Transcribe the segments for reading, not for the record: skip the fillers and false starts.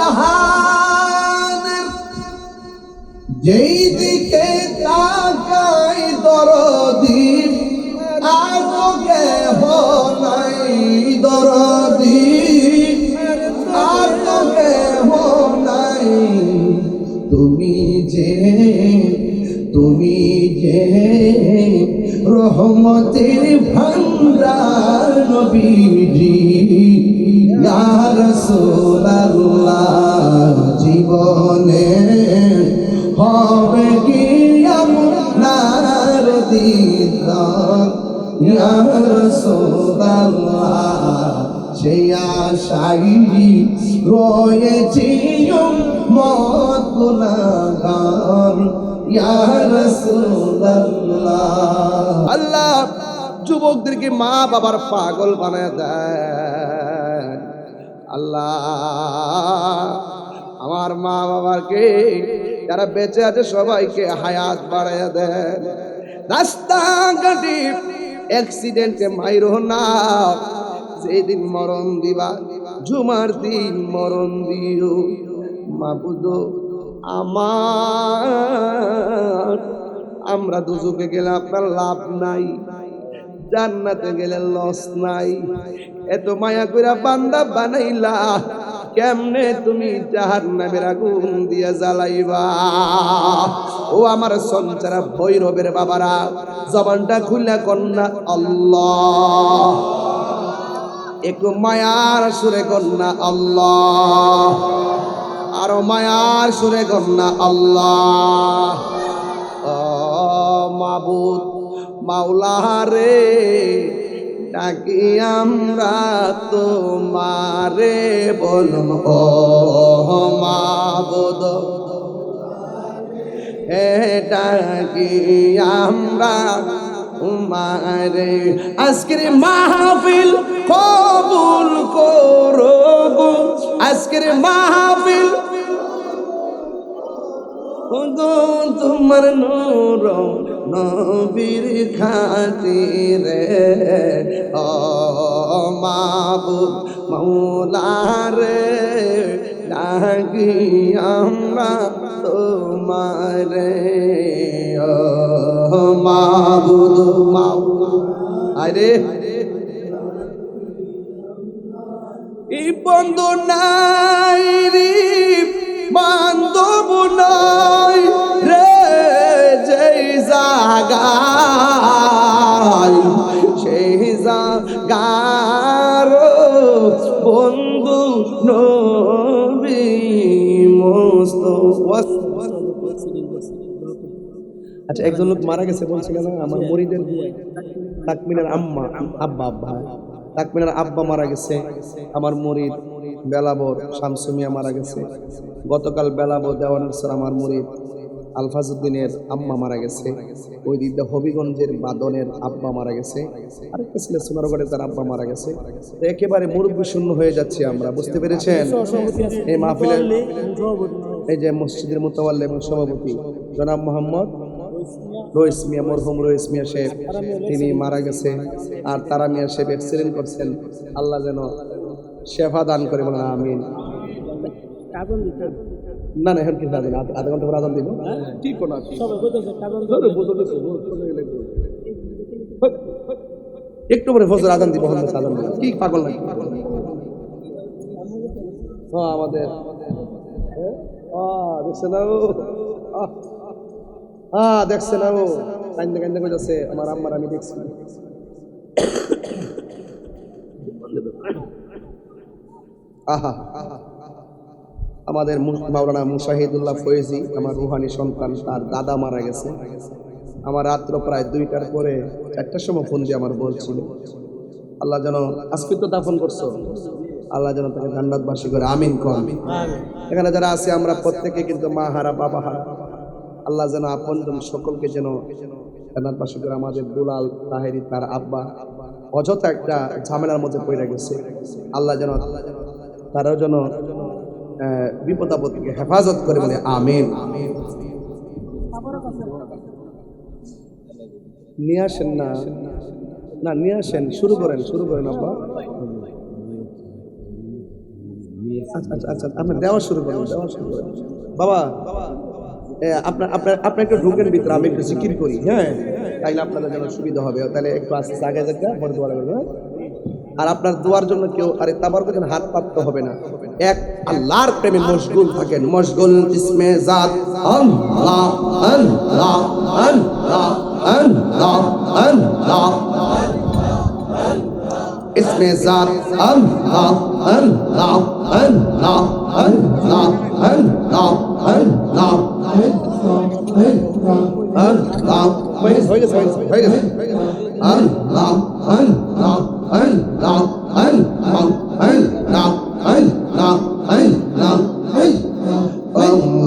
জাহানের যেই দিকে তাকাই দরদি আর তো কেহ নাই দরদি আর তো কেহ নাই তুমি যে রহমতের ভান্ডার নবীজি ইয়া রাসূলুল্লাহ জীবনে হবে কি আপনার দিদার ইয়া রাসূলুল্লাহ সেই আশায় রয়েছি উম্মত গুনাহগার ইয়া রাসূলুল্লাহ। আল্লাহ যুবকদেরকে মা বাবার পাগল বানায় দেন আল্লাহ। আমার মা বাবাকে যারা বেঁচে আছে সবাইকে হায়াত বাড়ায় দেন। রাস্তাঘাটে অ্যাক্সিডেন্টে মাইরো না, যেদিন মরণ দিবা জুমার দিন মরণ দিও মাবুদ। আমরা দুজকে গেলে আপনার লাভ নাই, জান্নাতে গেলে লস নাই। এত মায়া কইরা বান্দা বানাইলা, কেমনে তুমি জাহান্নামের আগুন দিয়া জ্বালাইবা? ও আমার সঞ্চারা ভৈরবের বাবারা, জবানটা খুলে কন্যা আল্লাহ, একটু মায়ার সুরে কন্যা আল্লাহ, আরো মায়ার সুরে কন্যা আল্লাহ। মাবুদ মাওলা রে, ডাকি আমরা তোমারে বলুন ও মাবুদ, ডাকি আমরা তোমারে। আজকের মাহফিল কবুল করো গো, আজকের মাহফিল তোমার নূর নবীর খাতিরে। ও মাবুদ মাওলা রে, ডাকি আমরা তোমারে। ও মাবুদ মাওলা, আরে এই বন্ধু নাই রে, বান্ধব নাই রে, যেই জাগায় সেই জাগার বন্ধু নবী মুস্তাফা। আচ্ছা, একজন লোক মারা গেছে বলছিল না, আমার মুরিদের তাকমিনার আম্মা আব্বা আব্বা তাকমিনার আব্বা মারা গেছে। আমার মুরিদ বেলাবর শামসু মিয়া মারা গেছে। গতকাল বেলাবর দেওয়ানের স্যার আমার মুরিদ আলফাজউদ্দিনের আম্মা মারা গেছে। ওই দিকটা হবিগঞ্জের বাদনের আব্বা মারা গেছে। আরেকটা ছেলে সোনারগড়ে তার আব্বা মারা গেছে। তো একেবারে মুরব্বী শূন্য হয়ে যাচ্ছে আমরা, বুঝতে পেরেছেন? এই মাহফিলের এই যে মসজিদের মুতাওয়াল্লি এবং সভাপতি জনাব মোহাম্মদ রইস মিয়া, মরহুম রইস মিয়া সাহেব, তিনি মারা গেছে। আর তারা মিয়া সাহেব অ্যাক্সিডেন্ট করছেন। আল্লাহ যেন শেফা দান করে, বলেন আমিন। না না, এখন কিন্তু আধা ঘন্টা পর আদান দিব। ঠিক না, একটু পরে ফজর আদান দিব, আদান দিব। কি পাগল নাকি? আমাদের দেখছে না ও, দেখছে না ও, কান্দে কান্দে কইতাছে আমার আম্মার, আমি দেখছি। আহা, আমাদের মাওলানা মুশাহিদুল্লাহ ফয়েজি, আমার রুহানি সন্তান, তার দাদা মারা গেছে। আমার রাত্র প্রায় 2টার পরে 4টার সময় ফোন দিয়ে আমার বলছিল, আল্লাহ যেন আজকে তো দাফন করছো, আল্লাহ যেন তাকে জান্নাতবাসী করে, আমিন কর। এখানে যারা আছে আমরা প্রত্যেকে কিন্তু মা হারা, বাবা হারা। আল্লাহ যেন আপনজন সকলকে যেন জান্নাতবাসী করে। আমাদের দুলাল তাহেরি, তার আব্বা অযথা একটা ঝামেলার মধ্যে পড়ে গেছে, আল্লাহ যেন তারাও যেন বিপদ আপদ থেকে হেফাজত করে, বলে আমিন। নিয়ে আসেন না, নিয়ে আসেন, শুরু করেন আব্বা। আচ্ছা আচ্ছা আচ্ছা, আপনি দেওয়া শুরু করেন, দেওয়া শুরু করেন। বাবা আপনার আপনার আপনি একটু ঢুকেন ভিতরে, আমি একটু জিকির করি, হ্যাঁ, তাইলে আপনাদের জন্য সুবিধা হবে। তাহলে একটু আস্তে আগে যাক, পরে দোয়া করবেন। আর আপনার দোয়ার জন্য কেউ আরে তাবার করে হাত পাততে হবে না, এক আল্লাহর প্রেমে মশগুল থাকেন। মশগুল ইসমে জাত আল্লাহ আল্লাহ আল্লাহ আল্লাহ আল্লাহ, ইসমে জাত আল্লাহ আল্লাহ আল্লাহ আল্লাহ আল্লাহ আল্লাহ আল্লাহ, হয়ে গেছে হয়ে গেছে। আল্লাহ আল্লাহ আল্লাহ আল্লাহ আল্লাহ আল্লাহ আল্লাহ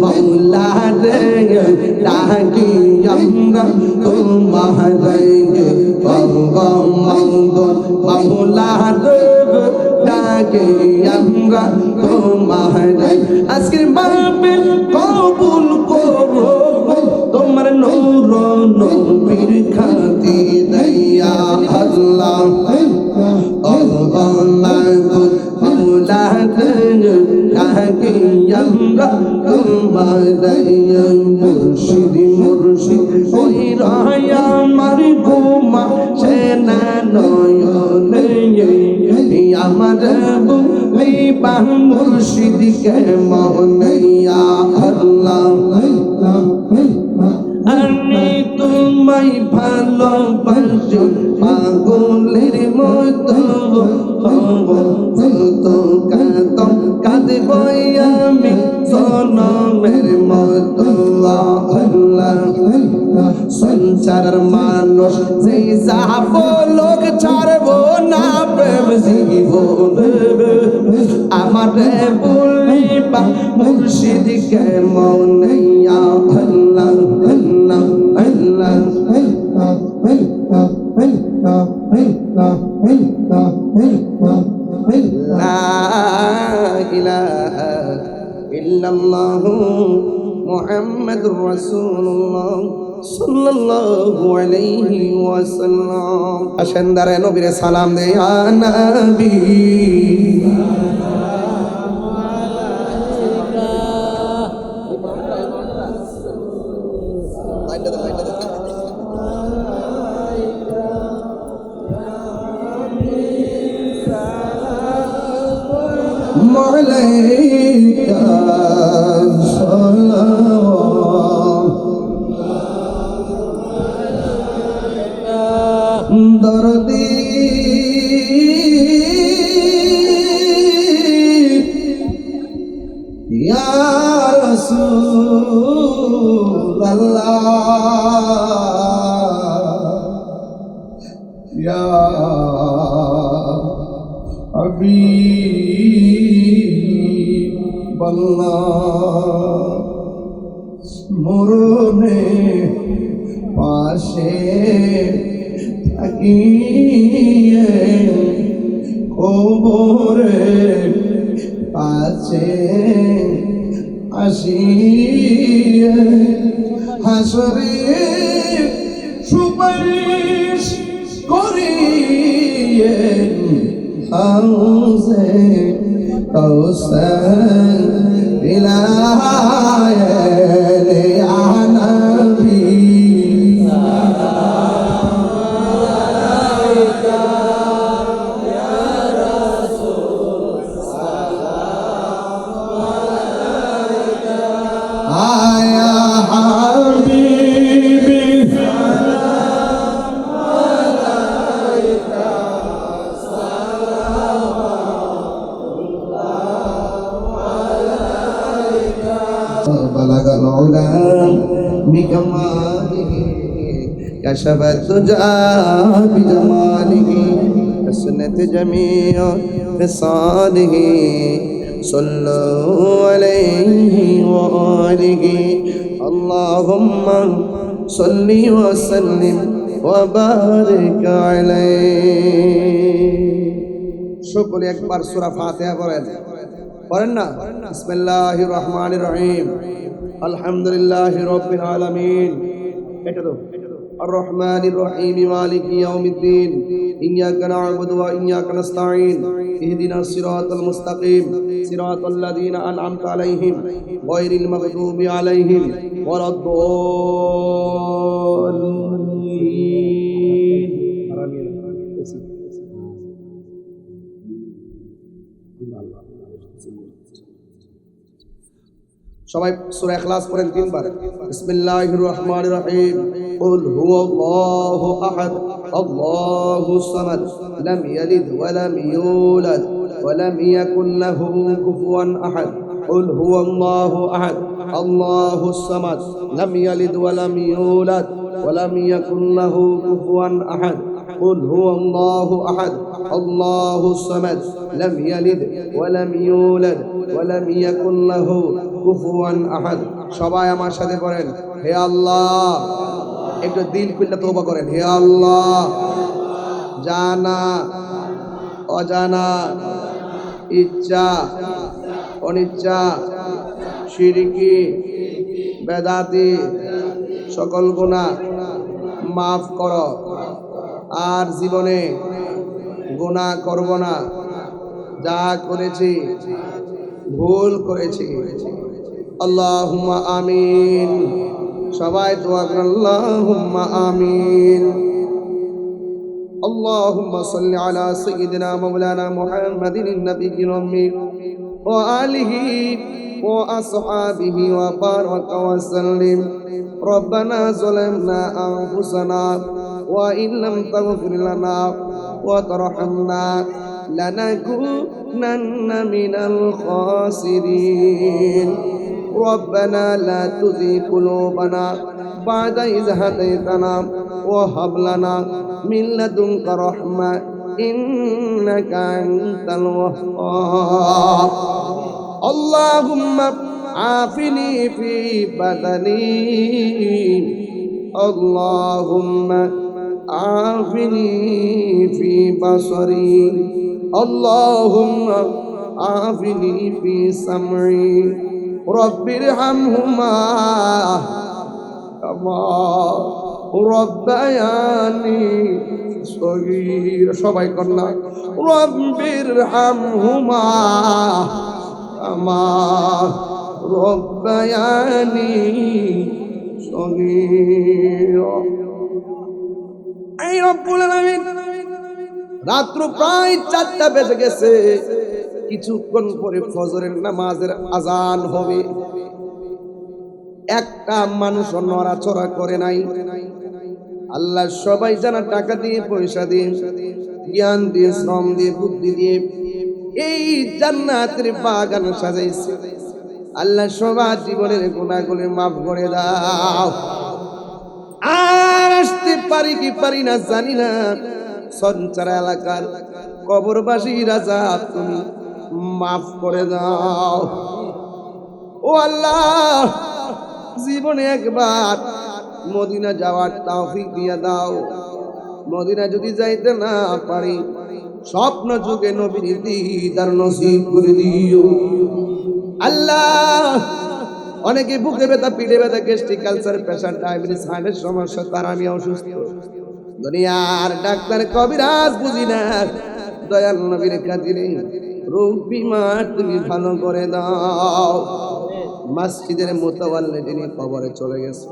মৌলা রে ডাকি আমরা তোমারে, মৌলা রে ডাকি আমরা তোমারে, আজকের মাহফিল কবুল করো তোমার নূর নবীর খাতিরে ইয়া আল্লাহ। মৌলা রে ডাকি আমরা তোমারে, মুর্শিদ মুর্শিদ ওই রায়া আমার গোমা সেনা নয়নে, আমার বুলিবা মুর্শিদ কে মনে ইয়া আল্লাহ। আমি তোমায় ভালোবাসি পাগলের মতো, তো কাঁদম কাঁদব আমি সোনমের মতো। আল্লাহ সংসারের মানুষ সেই যাব লোক ছাড়বো না প্রেম জীবন, আমার বলিবা মুর্শিদ কে মনে ইয়া আল্লাহ আল্লাহ আল্লাহ লা ইলাহা ইল্লাল্লাহু মুহাম্মাদুর রাসূলুল্লাহ সাল্লাল্লাহু আলাইহি ওয়াসাল্লাম। আসেন দাঁড়ায় নবীরে সালাম দে ইয়া নবী। মালাইকা সালাম দরদি ইয়া রাসূলুল্লাহ ইয়া হাবিবাল্লাহ, মরণে পাশে থাকিয়ে কবরে কাছে আসিয়ে হাসরে সুপারিশ করিয়ে হাউজে কাউসার বিলায়েত ইয়া নবী। আয়া হাবিবি بلغ العلا بكماله كشف الدجى بجماله حسنت جميع خصاله صلوا عليه وآله اللهم صل وسلم وبارك عليه। সকলে একবার সূরা ফাতিহা পড়েন, পড়েন না? বিসমিল্লাহির রহমানির রহিম, আলহামদুলিল্লাহি রাব্বিল আলামিন। এটা তো الرحمن الرحيم مالك يوم الدين إياك نعبد وإياك نستعين اهدنا الصراط المستقيم صراط الذين أنعمت عليهم غير المغضوب عليهم ولا الضالين সবাই সূরা ইখলাস পড়েন তিনবার বিসমিল্লাহির রহমানির রহিম কুল হুয়াল্লাহু আহাদ আল্লাহুস সামাদ লাম ইয়ালিদ ওয়া লাম ইউলাদ ওয়া লাম ইয়াকুল লাহু কুফুয়ান আহাদ কুল হুয়াল্লাহু আহাদ আল্লাহুস সামাদ লাম ইয়ালিদ ওয়া লাম ইউলাদ ওয়া লাম ইয়াকুল লাহু কুফুয়ান আহাদ قل هو الله أحد الله الصمد لم يلد ولم يولد ولم يكن له كفوا أحد সবাই আমার সাথে পড়েন হে আল্লাহ একটু দিল খুলে তওবা করেন হে আল্লাহ জানা অজানা ইচ্ছা অনিচ্ছা শিরকি বেদাতি সকল গুনাহ মাফ করো আর জীবনে গুনাহ করব না যা করেছি ভুল করেছি আল্লাহুম্মা আমিন সবাই দোয়া করেন আল্লাহুম্মা আমিন اللهم صل على سيدنا مولانا محمد النبي الأمي وآله وأصحابه وبارك وسلم ربنا ظلمنا أنفسنا وإن لم تغفر لنا وترحمنا لنكونن من الخاسرين ربنا لا تزغ قلوبنا بعد إذ هديتنا وهب لنا من لدنك رحمة إنك أنت الوهاب اللهم عافني في بدني اللهم عافني في بصري اللهم عافني في سمعي رب ارحمهما كما ربياني صغير সবাই কন্যা رب ارحمهما كما ربياني صغيرا এই রব্বুল আলামিন রাত্র প্রায় 4টা বেজে গেছে কিছুক্ষণ পরে ফজরের নামাজের আজান হবে একটা মানুষ নড়াচড়া করে নাই আল্লাহ সবাই জানা টাকা দিয়ে পয়সা দিয়ে জ্ঞান দিয়ে শ্রম দিয়ে বুদ্ধি দিয়ে এই জান্নাতের বাগান সাজাইছে আল্লাহ সবার জীবনের গুনাহগুলো মাফ করে দাও আর আসতে পারি কি পারি না জানি না সঞ্চার এলাকার কবরবাসী রাজা তুমি মাফ করে দাও ও আল্লাহ জীবনে একবার মদিনা যাওয়ার তৌফিক দিয়ে দাও মদিনা যদি যাইতে না পারি স্বপ্ন যুগে নবীর দিদার নসিব করে দিও আল্লাহ অনেকে বুকে ব্যথা পিঠে ব্যথা গ্যাস্ট্রিক আলসার প্রেসার ডায়াবেটিস হার্টের সমস্যা তার আমি অসুস্থ দুনিয়ার ডাক্তার কবিরাজ বুঝি না দয়াল নবীর খাতিরে রোগ বিমার তুমি ভালো করে দাও মসজিদের মোতাওয়াল্লি যিনি কবরে চলে গেছে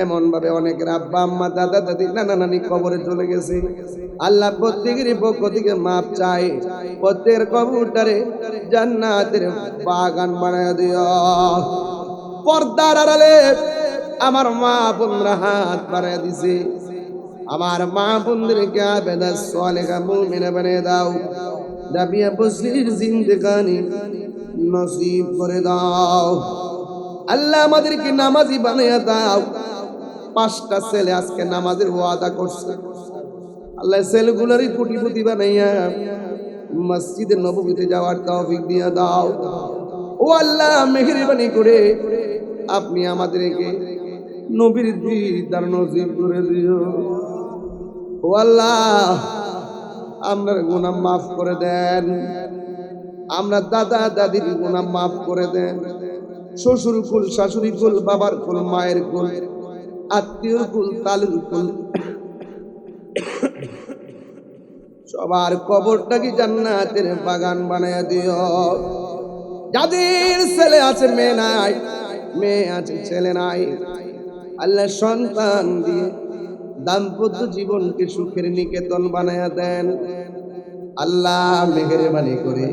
এমন ভাবে অনেকের আব্বা আম্মা দাদা দাদি নানা নানি কবরে চলে গেছে আল্লাহ প্রত্যেকের পক্ষ থেকে মাপ চাই প্রত্যেকের কবরটারে জান্নাতের বাগান বানায় দিও পর্দার আড়ালে আমার মা বোনরা হাত বাড়ায় দিছে আমার মা বোনদেরকে আবেদা সালেহা মুমিনা বানিয়ে দাও রাবিয়া বসরির জিন্দেগানি নসিব করে দাও আল্লাহ আমাদেরকে নামাজি বানিয়ে দাও 5টা ছেলে আজকে নামাজের ওয়াদা করছে আল্লাহ ছেলেগুলোরই কোটিপতি বানাইয়া মসজিদে নববীতে যাওয়ার তৌফিক দিয়ে দাও ও আল্লাহ মেহেরবানি করে আপনি আমাদেরকে নবীর দিদার নসিব করে দিও ও আল্লাহ আপনার গুনাহ মাফ করে দেন আমরা দাদা দাদির গুনাহ মাফ করে দেন শ্বশুর কুল শাশুড়ি কুল বাবার কুল মায়ের কুল আত্মীয়র কুল তালুর কুল সবার কবরটাকে জান্নাতের বাগান বানায়া দিও। যাদের ছেলে আছে মেয়ে নাই, মেয়ে আছে ছেলে নাই, আল্লাহ সন্তান দিয়ে দাম্পত্য জীবনকে সুখের নিকেতন বানায়া দেন। আল্লাহ মেহেরবানি করে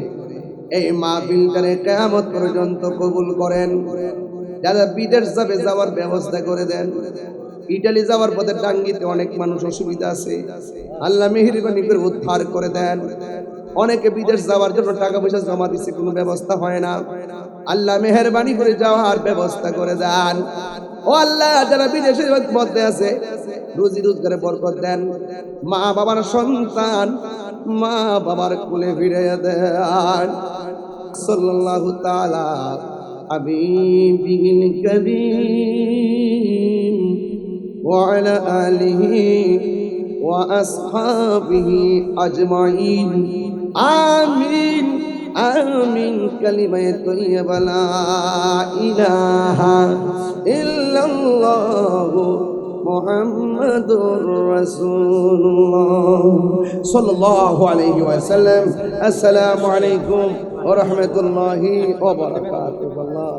এই মাহফিলটারে কিয়ামত পর্যন্ত কবুল করেন। যারা বিদেশ যাবে যাওয়ার ব্যবস্থা করে দেন। ইটালি যাওয়ার পথে টাঙ্গিতে অনেক মানুষ অসুবিধা আছে, আল্লাহ মেহেরবানি করে উদ্ধার করে দেন। অনেকে বিদেশ যাওয়ার জন্য টাকা পয়সা জমা দিচ্ছে, কোনো ব্যবস্থা হয় না, আল্লাহ মেহেরবানি করে যাওয়ার ব্যবস্থা করে দেন। ও আল্লাহ, যারা বিদেশের মধ্যে আছে রুজি রোজগারে বরকত দেন। মা বাবার সন্তান মা বাবার কোলে ফিরিয়ে দেন। সাল্লাল্লাহু তাআলা হাবিবিল কারীম ওয়া আলা আলিহি ওয়া আসহাবিহি আজমাইন আমিন আমিন। কালিমায়ে তাইয়্যিবা লা ইলাহা ইল্লাল্লাহু মুহাম্মাদুর রাসূলুল্লাহ সাল্লাল্লাহু আলাইহি ওয়াসাল্লাম। আসসালামু আলাইকুম ওয়া রাহমাতুল্লাহি ওয়া বারাকাতুহু। আল্লাহ